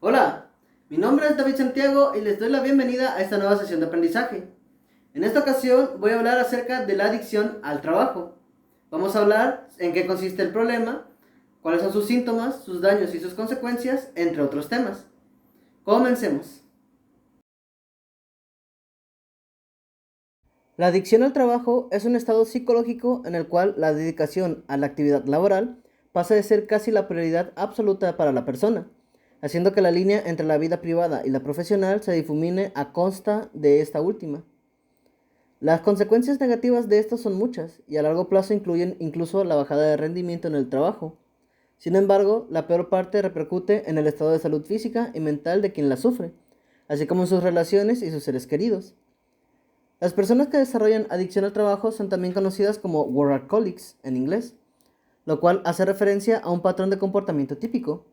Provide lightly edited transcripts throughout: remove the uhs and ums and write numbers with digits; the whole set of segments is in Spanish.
Hola, mi nombre es David Santiago y les doy la bienvenida a esta nueva sesión de aprendizaje. En esta ocasión voy a hablar acerca de la adicción al trabajo. Vamos a hablar en qué consiste el problema, cuáles son sus síntomas, sus daños y sus consecuencias, entre otros temas. Comencemos. La adicción al trabajo es un estado psicológico en el cual la dedicación a la actividad laboral pasa de ser casi la prioridad absoluta para la persona, haciendo que la línea entre la vida privada y la profesional se difumine a costa de esta última. Las consecuencias negativas de esto son muchas y a largo plazo incluyen incluso la bajada de rendimiento en el trabajo. Sin embargo, la peor parte repercute en el estado de salud física y mental de quien la sufre, así como en sus relaciones y sus seres queridos. Las personas que desarrollan adicción al trabajo son también conocidas como workaholics en inglés, lo cual hace referencia a un patrón de comportamiento típico.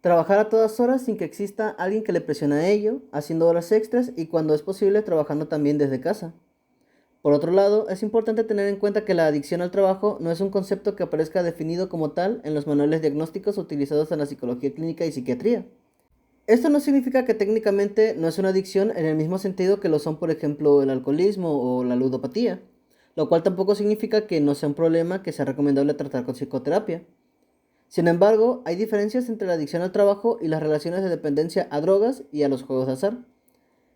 Trabajar a todas horas sin que exista alguien que le presione a ello, haciendo horas extras y cuando es posible trabajando también desde casa. Por otro lado, es importante tener en cuenta que la adicción al trabajo no es un concepto que aparezca definido como tal en los manuales diagnósticos utilizados en la psicología clínica y psiquiatría. Esto no significa que técnicamente no es una adicción en el mismo sentido que lo son, por ejemplo, el alcoholismo o la ludopatía, lo cual tampoco significa que no sea un problema que sea recomendable tratar con psicoterapia. Sin embargo, hay diferencias entre la adicción al trabajo y las relaciones de dependencia a drogas y a los juegos de azar.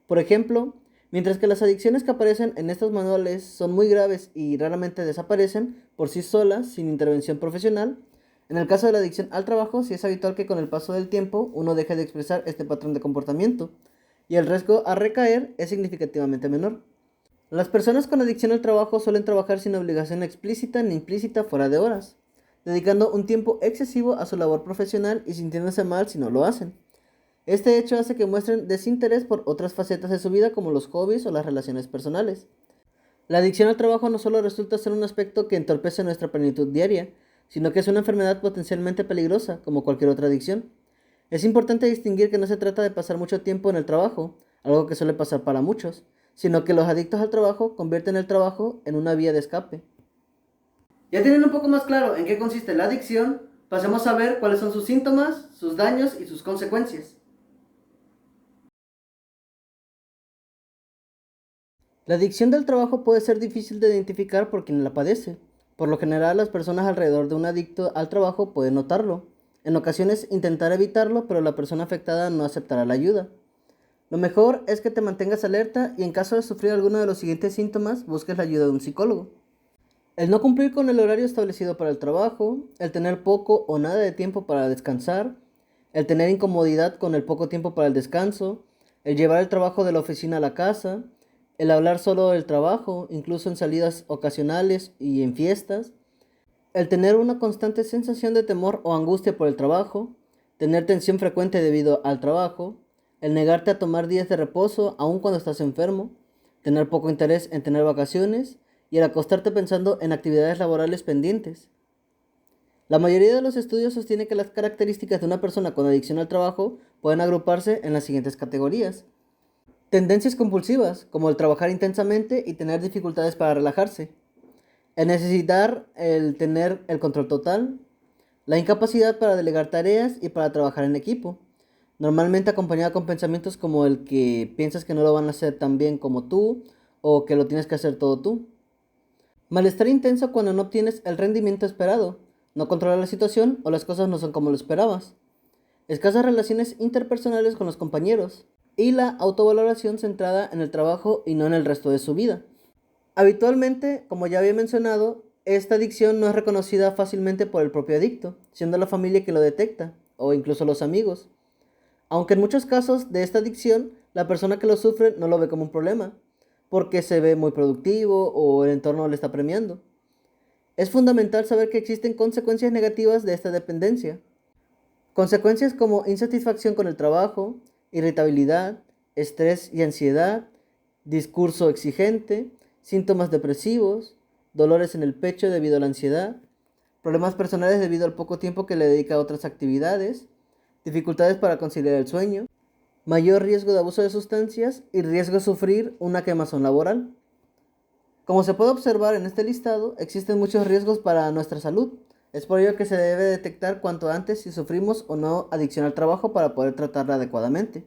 Por ejemplo, mientras que las adicciones que aparecen en estos manuales son muy graves y raramente desaparecen por sí solas sin intervención profesional, en el caso de la adicción al trabajo sí es habitual que con el paso del tiempo uno deje de expresar este patrón de comportamiento y el riesgo a recaer es significativamente menor. Las personas con adicción al trabajo suelen trabajar sin obligación explícita ni implícita fuera de horas, dedicando un tiempo excesivo a su labor profesional y sintiéndose mal si no lo hacen. Este hecho hace que muestren desinterés por otras facetas de su vida como los hobbies o las relaciones personales. La adicción al trabajo no solo resulta ser un aspecto que entorpece nuestra plenitud diaria, sino que es una enfermedad potencialmente peligrosa, como cualquier otra adicción. Es importante distinguir que no se trata de pasar mucho tiempo en el trabajo, algo que suele pasar para muchos, sino que los adictos al trabajo convierten el trabajo en una vía de escape. Ya tienen un poco más claro en qué consiste la adicción, pasemos a ver cuáles son sus síntomas, sus daños y sus consecuencias. La adicción del trabajo puede ser difícil de identificar por quien la padece. Por lo general, las personas alrededor de un adicto al trabajo pueden notarlo. En ocasiones intentar evitarlo, pero la persona afectada no aceptará la ayuda. Lo mejor es que te mantengas alerta y en caso de sufrir alguno de los siguientes síntomas, busques la ayuda de un psicólogo. El no cumplir con el horario establecido para el trabajo, el tener poco o nada de tiempo para descansar, el tener incomodidad con el poco tiempo para el descanso, el llevar el trabajo de la oficina a la casa, el hablar solo del trabajo, incluso en salidas ocasionales y en fiestas, el tener una constante sensación de temor o angustia por el trabajo, tener tensión frecuente debido al trabajo, el negarte a tomar días de reposo aun cuando estás enfermo, tener poco interés en tener vacaciones y el acostarte pensando en actividades laborales pendientes. La mayoría de los estudios sostiene que las características de una persona con adicción al trabajo pueden agruparse en las siguientes categorías. Tendencias compulsivas, como el trabajar intensamente y tener dificultades para relajarse. El necesitar el tener el control total. La incapacidad para delegar tareas y para trabajar en equipo. Normalmente acompañada con pensamientos como el que piensas que no lo van a hacer tan bien como tú o que lo tienes que hacer todo tú. Malestar intenso cuando no obtienes el rendimiento esperado, no controlas la situación o las cosas no son como lo esperabas. Escasas relaciones interpersonales con los compañeros y la autovaloración centrada en el trabajo y no en el resto de su vida. Habitualmente, como ya había mencionado, esta adicción no es reconocida fácilmente por el propio adicto, siendo la familia que lo detecta, o incluso los amigos. Aunque en muchos casos de esta adicción, la persona que lo sufre no lo ve como un problema, porque se ve muy productivo o el entorno le está premiando. Es fundamental saber que existen consecuencias negativas de esta dependencia. Consecuencias como insatisfacción con el trabajo, irritabilidad, estrés y ansiedad, discurso exigente, síntomas depresivos, dolores en el pecho debido a la ansiedad, problemas personales debido al poco tiempo que le dedica a otras actividades, dificultades para conciliar el sueño, mayor riesgo de abuso de sustancias y riesgo de sufrir una quemazón laboral. Como se puede observar en este listado, existen muchos riesgos para nuestra salud, Es por ello que se debe detectar cuanto antes si sufrimos o no adicción al trabajo para poder tratarla adecuadamente.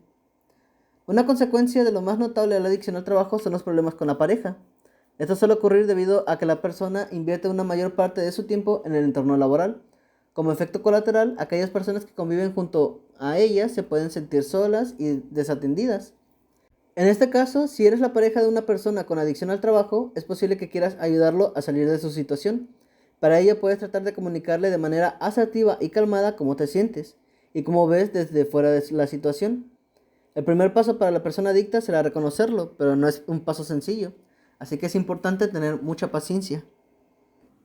Una consecuencia de lo más notable de la adicción al trabajo son los problemas con la pareja. Esto suele ocurrir debido a que la persona invierte una mayor parte de su tiempo en el entorno laboral. Como efecto colateral, aquellas personas que conviven junto a ella se pueden sentir solas y desatendidas. En este caso, si eres la pareja de una persona con adicción al trabajo, es posible que quieras ayudarlo a salir de su situación. Para ello puedes tratar de comunicarle de manera asertiva y calmada cómo te sientes y cómo ves desde fuera de la situación. El primer paso para la persona adicta será reconocerlo, pero no es un paso sencillo, así que es importante tener mucha paciencia.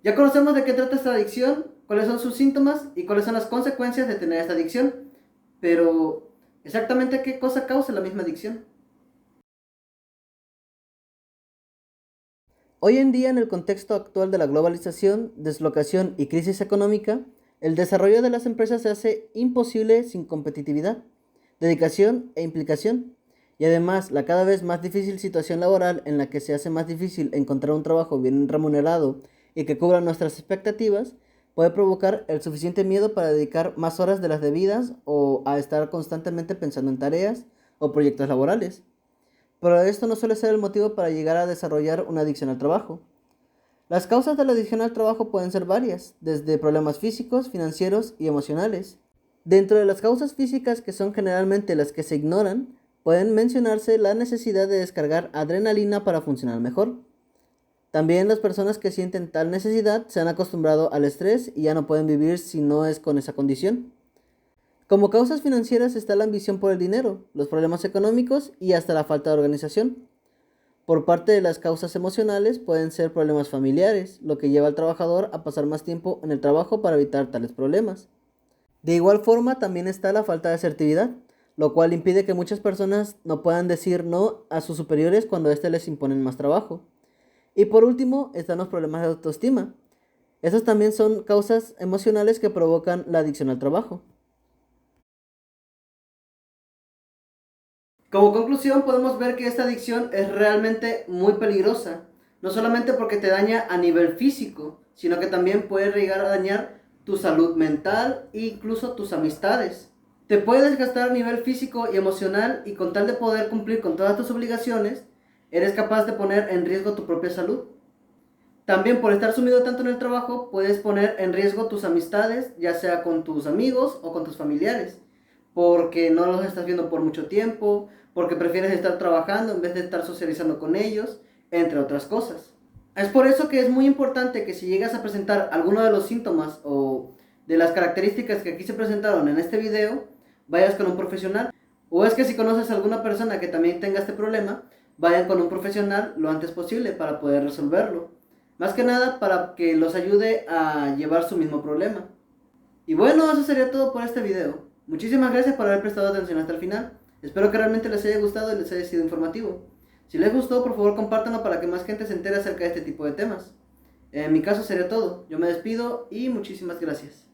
Ya conocemos de qué trata esta adicción, cuáles son sus síntomas y cuáles son las consecuencias de tener esta adicción, pero exactamente qué cosa causa la misma adicción. Hoy en día, en el contexto actual de la globalización, deslocación y crisis económica, el desarrollo de las empresas se hace imposible sin competitividad, dedicación e implicación. Y además, la cada vez más difícil situación laboral en la que se hace más difícil encontrar un trabajo bien remunerado y que cubra nuestras expectativas, puede provocar el suficiente miedo para dedicar más horas de las debidas o a estar constantemente pensando en tareas o proyectos laborales. Pero esto no suele ser el motivo para llegar a desarrollar una adicción al trabajo. Las causas de la adicción al trabajo pueden ser varias, desde problemas físicos, financieros y emocionales. Dentro de las causas físicas, que son generalmente las que se ignoran, pueden mencionarse la necesidad de descargar adrenalina para funcionar mejor. También las personas que sienten tal necesidad se han acostumbrado al estrés y ya no pueden vivir si no es con esa condición. Como causas financieras está la ambición por el dinero, los problemas económicos y hasta la falta de organización. Por parte de las causas emocionales pueden ser problemas familiares, lo que lleva al trabajador a pasar más tiempo en el trabajo para evitar tales problemas. De igual forma también está la falta de asertividad, lo cual impide que muchas personas no puedan decir no a sus superiores cuando éste les imponen más trabajo. Y por último están los problemas de autoestima. Esas también son causas emocionales que provocan la adicción al trabajo. Como conclusión, podemos ver que esta adicción es realmente muy peligrosa, no solamente porque te daña a nivel físico, sino que también puede llegar a dañar tu salud mental e incluso tus amistades. Te puede desgastar a nivel físico y emocional y con tal de poder cumplir con todas tus obligaciones, eres capaz de poner en riesgo tu propia salud. También por estar sumido tanto en el trabajo, puedes poner en riesgo tus amistades, ya sea con tus amigos o con tus familiares, porque no los estás viendo por mucho tiempo, porque prefieres estar trabajando en vez de estar socializando con ellos, entre otras cosas. Es por eso que es muy importante que si llegas a presentar alguno de los síntomas o de las características que aquí se presentaron en este video, vayas con un profesional. O es que si conoces a alguna persona que también tenga este problema, vayan con un profesional lo antes posible para poder resolverlo. Más que nada para que los ayude a llevar su mismo problema. Y bueno, eso sería todo por este video. Muchísimas gracias por haber prestado atención hasta el final. Espero que realmente les haya gustado y les haya sido informativo. Si les gustó, por favor compártanlo para que más gente se entere acerca de este tipo de temas. En mi caso sería todo. Yo me despido y muchísimas gracias.